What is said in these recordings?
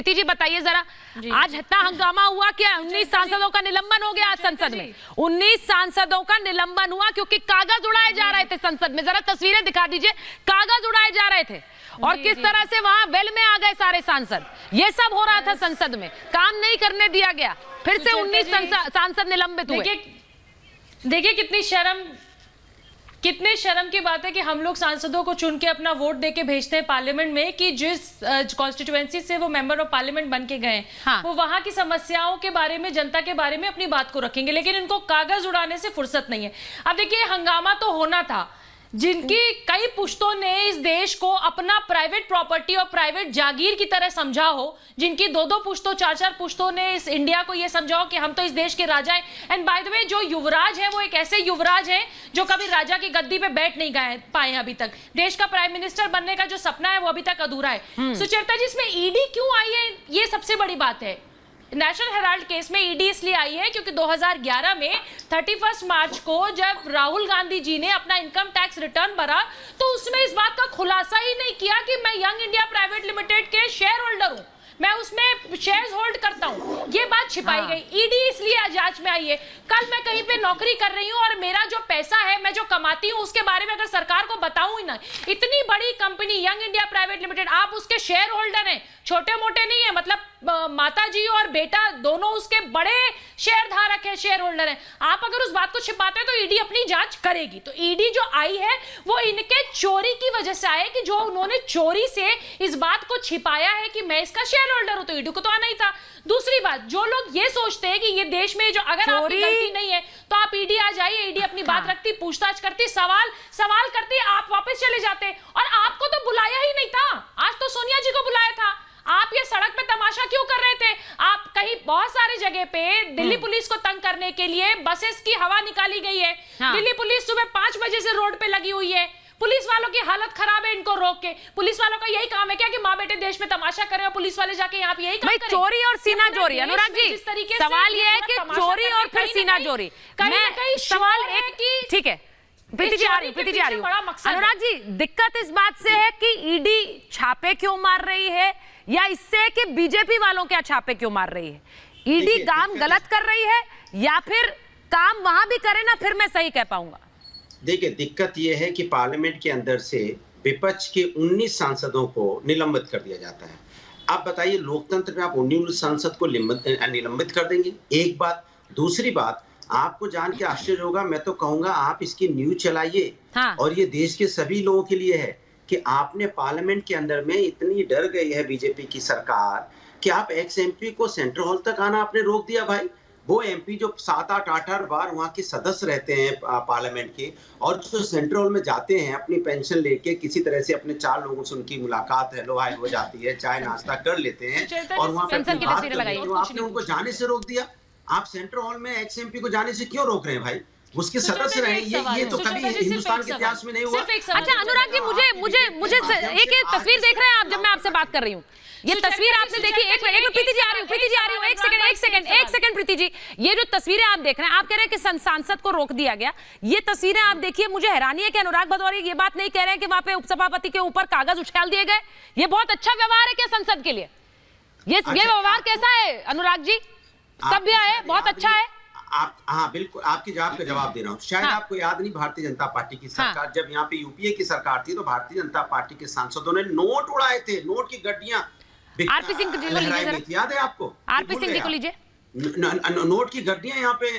प्रीति जी बताइए जरा, आज इतना हंगामा हुआ कि 19 सांसदों का निलंबन हो गया आज संसद में। 19 सांसदों का निलंबन हुआ क्योंकि कागज उड़ाए जा रहे थे संसद में। जरा तस्वीरें दिखा दीजिए, कागज उड़ाए जा रहे थे और किस तरह से वहां वेल में आ गए सारे सांसद। ये सब हो रहा था संसद में, काम नहीं करने दिया गया, फिर से 19 सांसद निलंबित हुए। देखिए कितने शर्म की बात है कि हम लोग सांसदों को चुन के अपना वोट देके भेजते हैं पार्लियामेंट में कि जिस कॉन्स्टिट्यूएंसी से वो मेंबर ऑफ पार्लियामेंट बन के गए वो वहां की समस्याओं के बारे में, जनता के बारे में अपनी बात को रखेंगे, लेकिन इनको कागज उड़ाने से फुर्सत नहीं है। अब देखिए, हंगामा तो होना था। जिनकी कई पुश्तों ने इस देश को अपना प्राइवेट प्रॉपर्टी और प्राइवेट जागीर की तरह समझा हो, जिनकी 2-2 पुश्तों 4-4 पुश्तों ने इस इंडिया को यह समझा हो कि हम तो इस देश के राजा हैं। एंड बाय द वे, जो युवराज है वो एक ऐसे युवराज है जो कभी राजा की गद्दी पे बैठ नहीं गए पाए अभी तक। देश का प्राइम मिनिस्टर बनने का जो सपना है वो अभी तक अधूरा है। सुचेता जी, इसमें ईडी क्यों आई है, ये सबसे बड़ी बात है। नेशनल हेराल्ड केस में ईडी इसलिए आई है क्योंकि 2011 में 31 मार्च को जब राहुल गांधी जी ने अपना इनकम टैक्स रिटर्न भरा तो उसमें इस बात का खुलासा ही नहीं किया कि मैं यंग इंडिया प्राइवेट लिमिटेड के शेयर होल्डर हूं, मैं उसमें शेयर्स होल्ड करता हूं। ये बात छिपाई गई। ईडी इसलिए जांच में आई है। कल मैं कहीं पे नौकरी कर रही हूं और मेरा जो पैसा है, मैं जो कमाती हूं, उसके बारे में अगर सरकार को बताऊं ही ना, इतनी बड़ी company young India private limited, आप उसके शेयर होल्डर हैं, छोटे मोटे नहीं है, मतलब माता जी और बेटा दोनों उसके बड़े शेयर धारक है, शेयर होल्डर है। आप अगर उस बात को छिपाते हैं तो ईडी अपनी जांच करेगी। तो ईडी जो आई है वो इनके चोरी की वजह से आए कि जो उन्होंने चोरी से इस बात को छिपाया है कि मैं इसका शेयर होल्डर हूं, तो ईडी को तो आना ही था। दूसरी बात, जो लोग ये सोचते हैं कि ये देश में जो अगर आपकी गलती नहीं है तो आप ईडी आ जाइए, ईडी अपनी बात रखती, पूछताछ करती, सवाल करती, आप वापस चले जाते। और आपको तो बुलाया ही नहीं था, आज तो सोनिया जी को बुलाया था। आप ये सड़क पे तमाशा क्यों कर रहे थे? आप कहीं बहुत सारी जगह पे दिल्ली पुलिस को तंग करने के लिए बसेस की हवा निकाली गई है। दिल्ली पुलिस सुबह 5 बजे से रोड पे लगी हुई है। पुलिस वालों की हालत खराब है, इनको रोक के। पुलिस वालों का यही काम है क्या कि माँ बेटे देश में तमाशा करें और पुलिस वाले जाके यहाँ पे यही काम करें? चोरी और सीना चोरी, अनुराग जी सवाल ये है कि चोरी और फिर सीना चोरी, सवाल एक, ठीक है प्रीति जी आ रही हूँ। अनुराग जी, दिक्कत इस बात से है कि ईडी छापे क्यों मार रही है, या इससे कि बीजेपी वालों क्या छापे क्यों मार रही है? ईडी काम गलत कर रही है या फिर काम वहां भी करे ना, फिर मैं सही कह पाऊंगा? देखिए, दिक्कत यह है कि पार्लियामेंट के अंदर से विपक्ष के 19 सांसदों को निलंबित कर दिया जाता है। आप बताइए, लोकतंत्र में आप 19 सांसद को निलंबित कर देंगे? एक बात। दूसरी बात, आपको जान के आश्चर्य होगा, मैं तो कहूंगा आप इसकी न्यूज चलाइए। और ये देश के सभी लोगों के लिए है कि आपने पार्लियामेंट के अंदर में इतनी डर गई है बीजेपी की सरकार कि आप एक्स एमपी को सेंट्रल हॉल तक आना आपने रोक दिया। भाई, वो एमपी जो 7-8 बार वहां के सदस्य रहते हैं पार्लियामेंट के, और जो सेंट्रल हॉल में जाते हैं अपनी पेंशन लेके, किसी तरह से अपने 4 लोगों से उनकी मुलाकात हेलो हाय हो जाती है, चाय नाश्ता कर लेते हैं और वहां पर आपने उनको जाने से रोक दिया। आप सेंट्रल हॉल में एक्स एमपी को जाने से क्यों रोक रहे हैं भाई? उसके सदस्य रहे। ये तो कभी हिंदुस्तान के इतिहास में नहीं हुआ। अच्छा अनुराग जी, मुझे एक तस्वीर देख रहे हैं आप जब मैं आपसे बात कर रही हूँ, ये तस्वीर आपने देखी? एक प्रीति जी आ रही हूँ, एक सेकंड प्रीति जी, ये जो तस्वीरें आप देख रहे हैं, आप कह रहे हैं कि सांसद को रोक दिया गया। ये तस्वीरें आप देखिए, मुझे हैरानी है कि अनुराग भदौरिया ये बात नहीं कह रहे हैं कि वहां पे उपसभापति के ऊपर कागज उछाल दिए गए। ये बहुत अच्छा व्यवहार है क्या संसद के लिए? ये व्यवहार कैसा है अनुराग जी? सभ्य है, बहुत अच्छा है। हाँ बिल्कुल, आपकी जवाब का जवाब दे रहा हूँ। शायद आपको याद नहीं, भारतीय जनता पार्टी की सरकार जब यहाँ पे यूपीए की सरकार थी तो भारतीय जनता पार्टी के सांसदों ने नोट उड़ाए थे, नोट की गड्डियां आरपी सिंह जी को लीजिए, याद है आपको? आरपी सिंह जी को लीजिए, नोट की गड्डियां यहाँ पे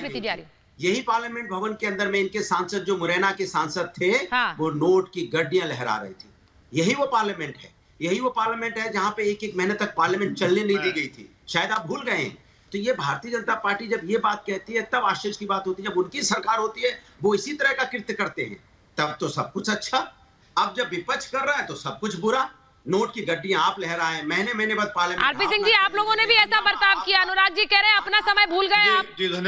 प्रीति जी आ रही। यही पार्लियामेंट भवन के अंदर में इनके सांसद जो मुरैना के सांसद थे वो नोट की गड्डियां लहरा रहे थे। यही वो पार्लियामेंट है, यही वो पार्लियामेंट है जहाँ पे 1 महीने तक पार्लियामेंट चलने नहीं दी गई थी। शायद आप भूल गए हैं। तो ये भारतीय जनता पार्टी जब ये बात कहती है तब आश्चर्य की बात होती है। जब उनकी सरकार होती है वो इसी तरह का कृत्य करते हैं, तब तो सब कुछ अच्छा। अब जब विपक्ष कर रहा है तो सब कुछ बुरा। नोट की गड्डियां आप लहराए, महीने बाद पार्लियामेंट। आरपी सिंह जी, आप लोगों ने भी ऐसा बर्ताव किया। अनुराग जी कह रहे हैं अपना समय भूल गए आप।